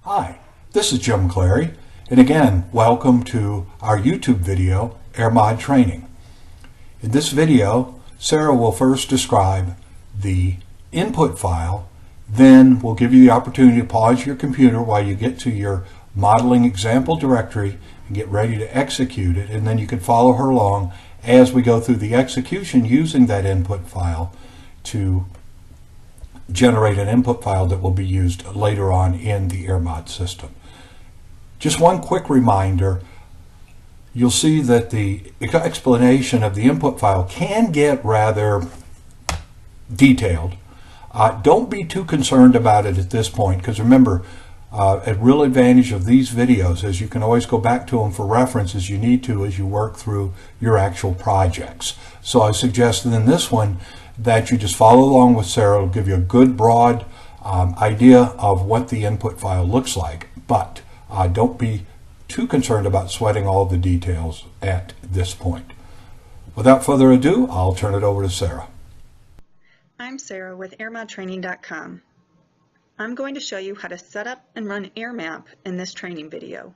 Hi, this is Jim Clary, and again, welcome to our YouTube video, AERMOD Training. In this video, Sarah will first describe the input file, then we'll give you the opportunity to pause your computer while you get to your modeling example directory and get ready to execute it, and then you can follow her along as we go through the execution using that input file to generate an input file that will be used later on in the AERMOD system. Just one quick reminder, you'll see that the explanation of the input file can get rather detailed. Don't be too concerned about it at this point, because remember, a real advantage of these videos is you can always go back to them for reference as you need to as you work through your actual projects. So I suggest that in this one that you just follow along with Sarah. It'll give you a good broad idea of what the input file looks like, but don't be too concerned about sweating all the details at this point. Without further ado, I'll turn it over to Sarah. I'm Sarah with AERMODtraining.com. I'm going to show you how to set up and run AERMAP in this training video.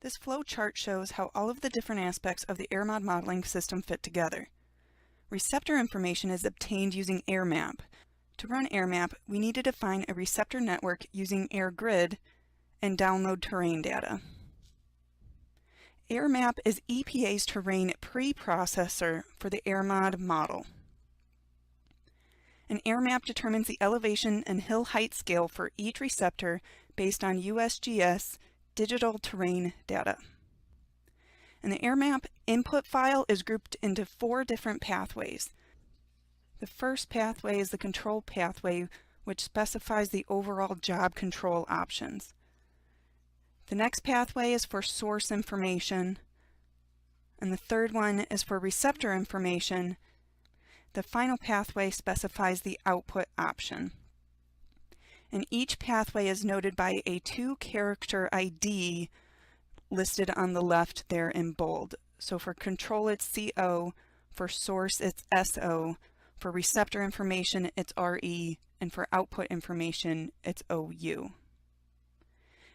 This flow chart shows how all of the different aspects of the AERMOD modeling system fit together. Receptor information is obtained using AERMAP. To run AERMAP, we need to define a receptor network using AERGRID and download terrain data. AERMAP is EPA's terrain preprocessor for the AERMOD model. An AERMAP determines the elevation and hill height scale for each receptor based on USGS digital terrain data. And the AERMAP input file is grouped into 4 different pathways. The first pathway is the control pathway, which specifies the overall job control options. The next pathway is for source information, and the third one is for receptor information. The final pathway specifies the output option. And each pathway is noted by a 2-character ID listed on the left there in bold. So for control it's CO, for source it's SO, for receptor information it's RE, and for output information it's OU.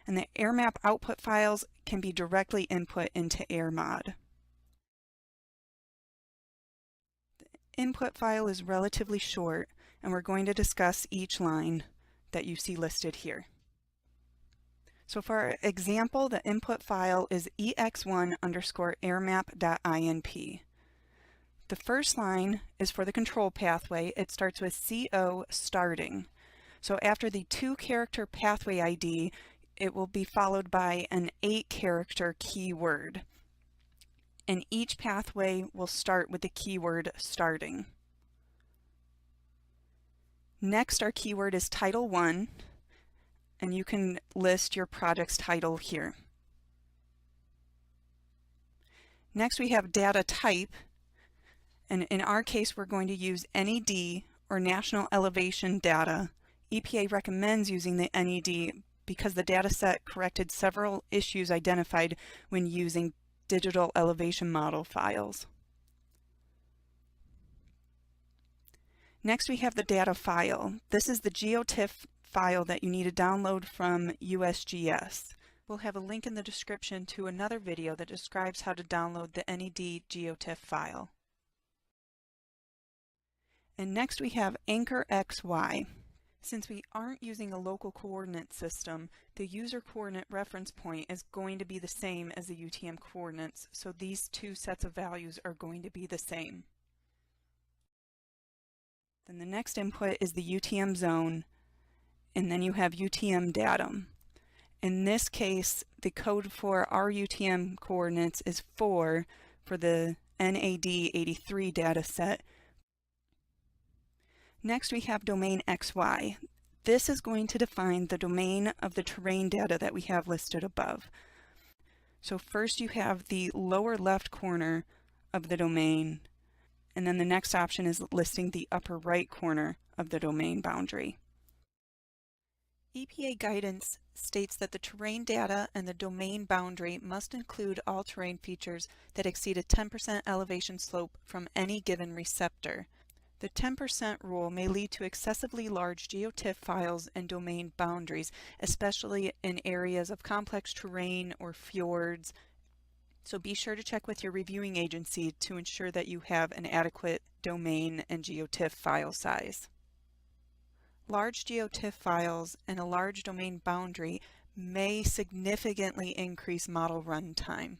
And the AERMAP output files can be directly input into AERMOD. The input file is relatively short, and we're going to discuss each line that you see listed here. So for our example, the input file is ex1_aermap.inp. The first line is for the control pathway. It starts with CO starting. So after the 2-character pathway ID, it will be followed by an 8-character keyword. And each pathway will start with the keyword starting. Next, our keyword is Title 1. And you can list your project's title here. Next we have data type, and in our case we're going to use NED or National Elevation Data. EPA recommends using the NED because the data set corrected several issues identified when using digital elevation model files. Next we have the data file. This is the GeoTIFF file that you need to download from USGS. We'll have a link in the description to another video that describes how to download the NED GeoTIFF file. And next we have Anchor XY. Since we aren't using a local coordinate system, the user coordinate reference point is going to be the same as the UTM coordinates, so these 2 sets of values are going to be the same. Then the next input is the UTM zone, and then you have UTM datum. In this case, the code for our UTM coordinates is 4 for the NAD83 data set. Next we have domain XY. This is going to define the domain of the terrain data that we have listed above. So first you have the lower left corner of the domain, and then the next option is listing the upper right corner of the domain boundary. EPA guidance states that the terrain data and the domain boundary must include all terrain features that exceed a 10% elevation slope from any given receptor. The 10% rule may lead to excessively large GeoTIFF files and domain boundaries, especially in areas of complex terrain or fjords. So be sure to check with your reviewing agency to ensure that you have an adequate domain and GeoTIFF file size. Large GeoTIFF files and a large domain boundary may significantly increase model run time.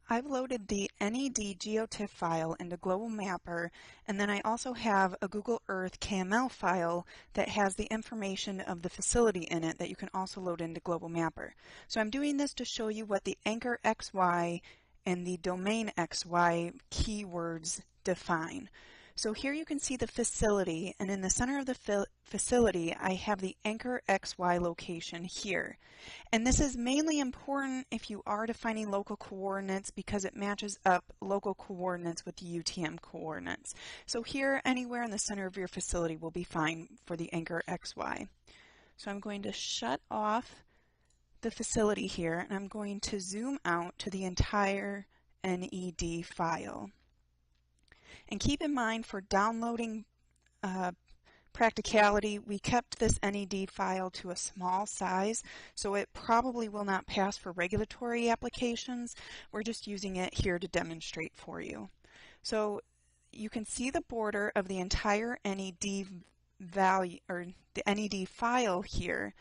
I've loaded the NED GeoTIFF file into Global Mapper, and then I also have a Google Earth KML file that has the information of the facility in it that you can also load into Global Mapper. So I'm doing this to show you what the anchor XY and the domain XY keywords define. So here you can see the facility, and in the center of the facility I have the anchor XY location here. And this is mainly important if you are defining local coordinates because it matches up local coordinates with the UTM coordinates. So here, anywhere in the center of your facility will be fine for the anchor XY. So I'm going to shut off the facility here, and I'm going to zoom out to the entire NED file. And keep in mind, for downloading practicality, we kept this NED file to a small size, so it probably will not pass for regulatory applications. We're just using it here to demonstrate for you. So you can see the border of the entire NED value, or the NED file here,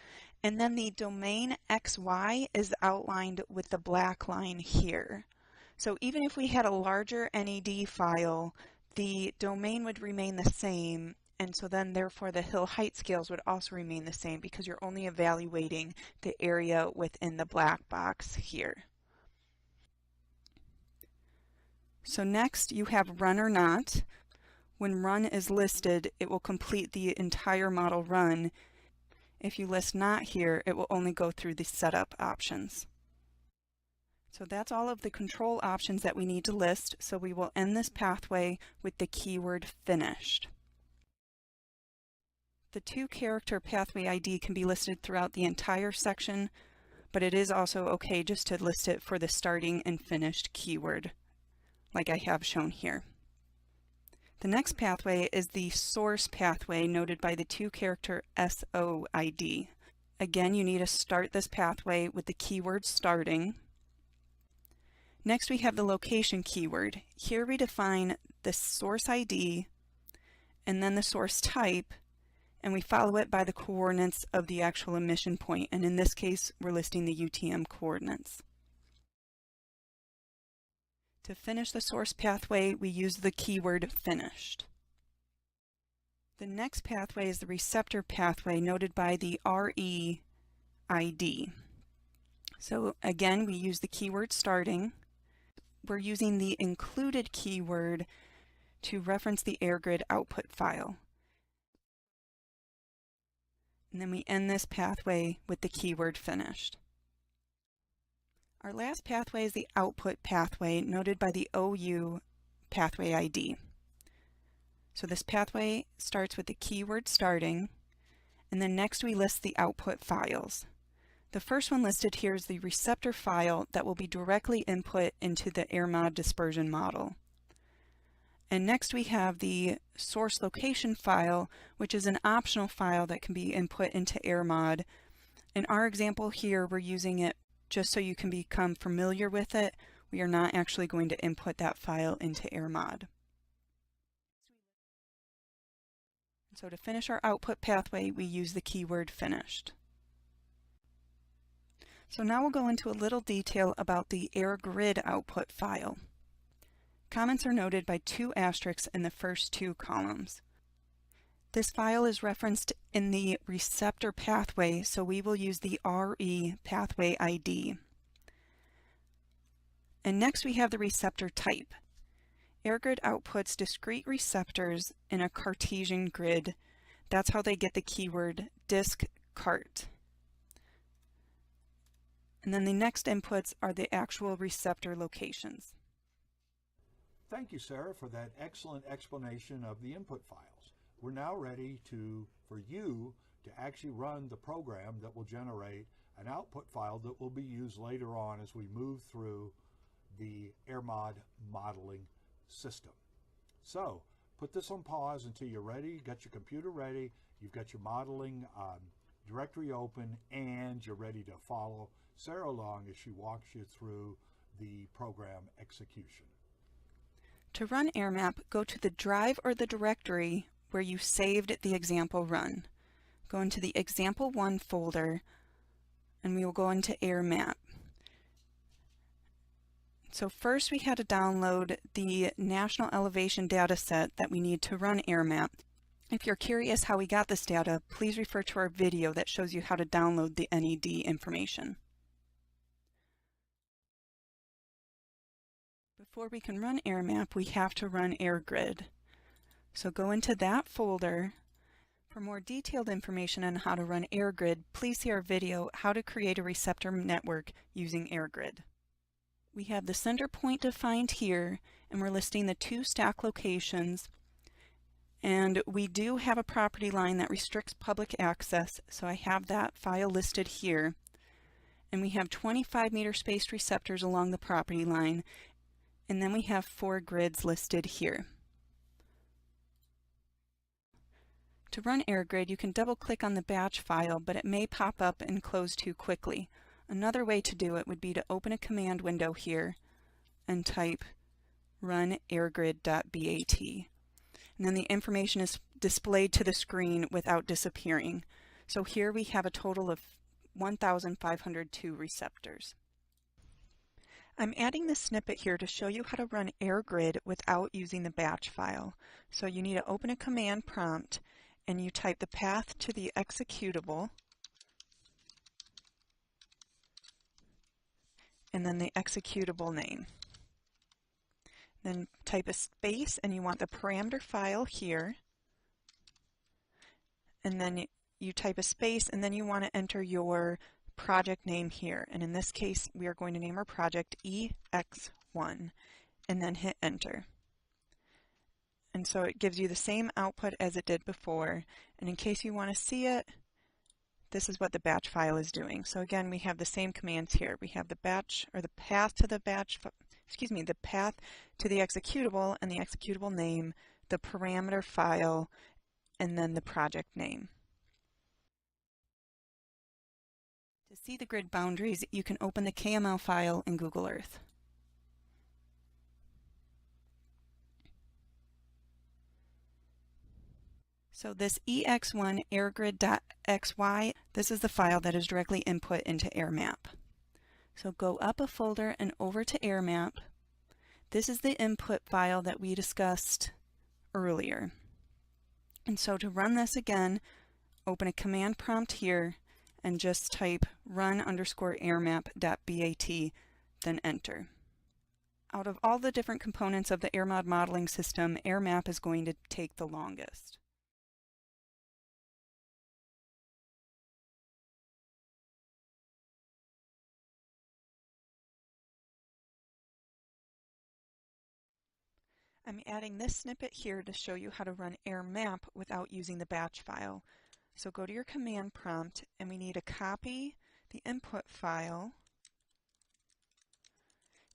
and then the domain XY is outlined with the black line here. So even if we had a larger NED file, the domain would remain the same, and so then therefore the hill height scales would also remain the same because you're only evaluating the area within the black box here. So next you have run or not. When run is listed, it will complete the entire model run. If you list not here, it will only go through the setup options. So that's all of the control options that we need to list, so we will end this pathway with the keyword finished. The 2-character pathway ID can be listed throughout the entire section, but it is also okay just to list it for the starting and finished keyword, like I have shown here. The next pathway is the source pathway noted by the 2-character SO ID. Again, you need to start this pathway with the keyword starting. Next we have the location keyword. Here we define the source ID and then the source type, and we follow it by the coordinates of the actual emission point, and in this case we're listing the UTM coordinates. To finish the source pathway, we use the keyword finished. The next pathway is the receptor pathway noted by the RE ID. So again, we use the keyword starting. We're using the included keyword to reference the AirGrid output file. And then we end this pathway with the keyword finished. Our last pathway is the output pathway noted by the OU pathway ID. So this pathway starts with the keyword starting, and then next we list the output files. The first one listed here is the receptor file that will be directly input into the AERMOD dispersion model. And next we have the source location file, which is an optional file that can be input into AERMOD. In our example here, we're using it just so you can become familiar with it. We are not actually going to input that file into AERMOD. So to finish our output pathway, we use the keyword finished. So now we'll go into a little detail about the AirGrid output file. Comments are noted by 2 asterisks in the first 2 columns. This file is referenced in the receptor pathway, so we will use the RE pathway ID. And next we have the receptor type. AirGrid outputs discrete receptors in a Cartesian grid. That's how they get the keyword discart. And then the next inputs are the actual receptor locations. Thank you, Sarah, for that excellent explanation of the input files. We're now ready for you to actually run the program that will generate an output file that will be used later on as we move through the AERMOD modeling system. So put this on pause until you're ready. You've got your computer ready, you've got your modeling directory open, and you're ready to follow Sarah along as she walks you through the program execution. To run AERMAP, go to the drive or the directory where you saved the example run. Go into the example1 folder, and we will go into AERMAP. So first we had to download the national elevation data set that we need to run AERMAP. If you're curious how we got this data, please refer to our video that shows you how to download the NED information. Before we can run AERMAP, we have to run AirGrid. So go into that folder. For more detailed information on how to run AirGrid, please see our video, How to Create a Receptor Network Using AirGrid. We have the sender point defined here, and we're listing the 2 stack locations. And we do have a property line that restricts public access, so I have that file listed here. And we have 25 meter spaced receptors along the property line, and then we have 4 grids listed here. To run AirGrid, you can double-click on the batch file, but it may pop up and close too quickly. Another way to do it would be to open a command window here and type run airgrid.bat. And then the information is displayed to the screen without disappearing. So here we have a total of 1,502 receptors. I'm adding this snippet here to show you how to run AirGrid without using the batch file. So you need to open a command prompt and you type the path to the executable and then the executable name. Then type a space and you want the parameter file here, and then you type a space and then you want to enter your project name here, and in this case we are going to name our project EX1 and then hit enter. And so it gives you the same output as it did before, and in case you want to see it, this is what the batch file is doing. So again, we have the same commands here. We have the batch, or the path to the batch, the path to the executable and the executable name, the parameter file, and then the project name. To see the grid boundaries, you can open the KML file in Google Earth. So this EX1 airgrid.xy, this is the file that is directly input into AERMAP. So go up a folder and over to AERMAP. This is the input file that we discussed earlier. And so to run this again, open a command prompt here and just type run_airmap.bat, then enter. Out of all the different components of the AERMOD modeling system, AERMAP is going to take the longest. I'm adding this snippet here to show you how to run AERMAP without using the batch file. So go to your command prompt and we need to copy the input file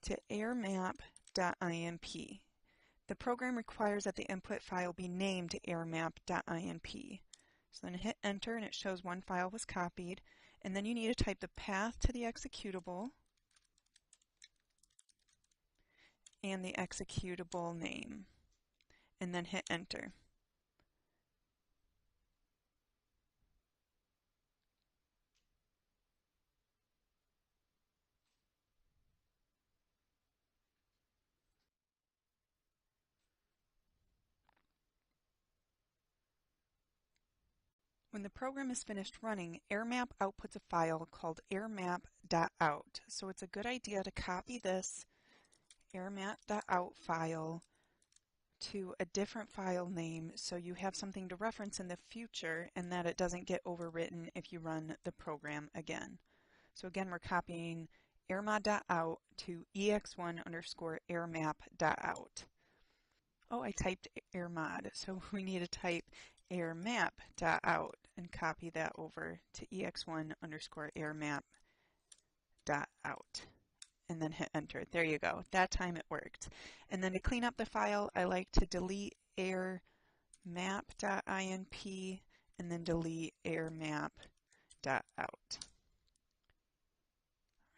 to airmap.imp. The program requires that the input file be named airmap.imp. So then hit enter and it shows one file was copied, and then you need to type the path to the executable and the executable name, and then hit enter. When the program is finished running, AERMAP outputs a file called airmap.out. So it's a good idea to copy this airmap.out file to a different file name so you have something to reference in the future and that it doesn't get overwritten if you run the program again. So again, we're copying airmod.out to ex1_airmap.out. Oh, I typed AERMOD, so we need to type airmap.out and copy that over to ex1_airmap.out and then hit enter. There you go. That time it worked. And then to clean up the file, I like to delete AERMAP.inp and then delete AERMAP.out.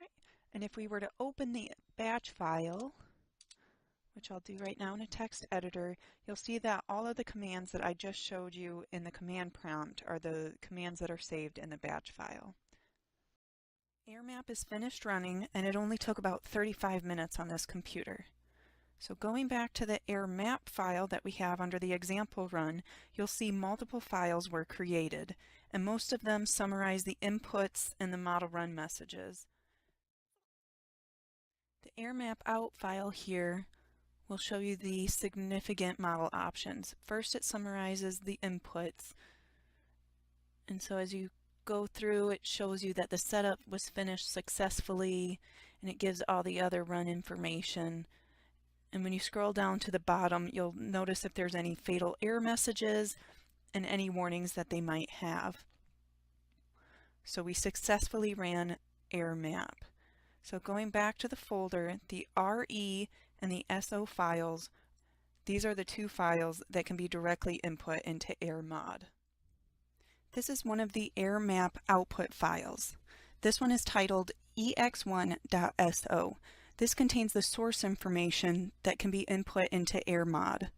Right. And if we were to open the batch file, which I'll do right now in a text editor, you'll see that all of the commands that I just showed you in the command prompt are the commands that are saved in the batch file. AERMAP is finished running, and it only took about 35 minutes on this computer. So going back to the AERMAP file that we have under the example run, you'll see multiple files were created, and most of them summarize the inputs and the model run messages. The AERMAP out file here will show you the significant model options. First, it summarizes the inputs, and so as you go through, it shows you that the setup was finished successfully, and it gives all the other run information. And when you scroll down to the bottom, you'll notice if there's any fatal error messages and any warnings that they might have. So we successfully ran AERMAP. So going back to the folder, the RE and the SO files, these are the two files that can be directly input into AERMOD. This is one of the AERMAP output files. This one is titled ex1.so. This contains the source information that can be input into AERMOD.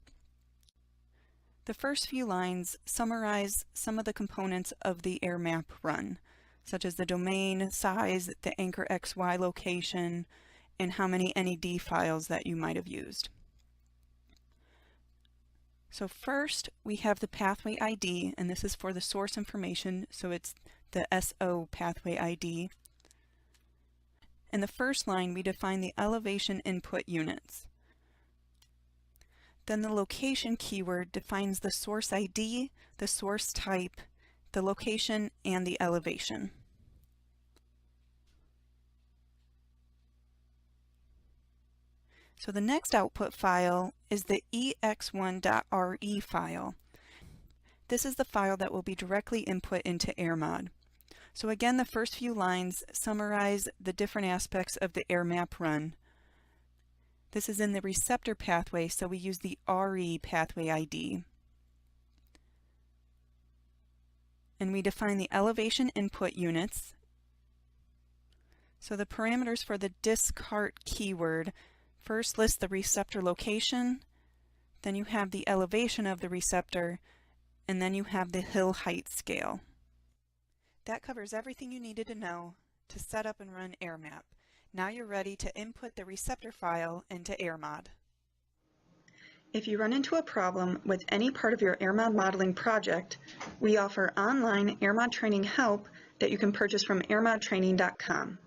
The first few lines summarize some of the components of the AERMAP run, such as the domain, size, the anchor XY location, and how many NED files that you might have used. So first we have the pathway ID, and this is for the source information, so it's the SO pathway ID. In the first line we define the elevation input units. Then the location keyword defines the source ID, the source type, the location, and the elevation. So the next output file is the ex1.re file. This is the file that will be directly input into AERMOD. So again, the first few lines summarize the different aspects of the AERMAP run. This is in the receptor pathway, so we use the RE pathway ID. And we define the elevation input units. So the parameters for the discart keyword first list the receptor location, then you have the elevation of the receptor, and then you have the hill height scale. That covers everything you needed to know to set up and run AERMAP. Now you're ready to input the receptor file into AERMOD. If you run into a problem with any part of your AERMOD modeling project, we offer online AERMOD training help that you can purchase from AERMODtraining.com.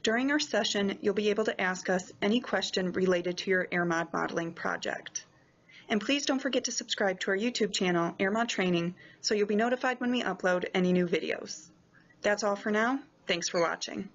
During our session, you'll be able to ask us any question related to your AERMOD modeling project. And please don't forget to subscribe to our YouTube channel, AERMOD Training, so you'll be notified when we upload any new videos. That's all for now. Thanks for watching.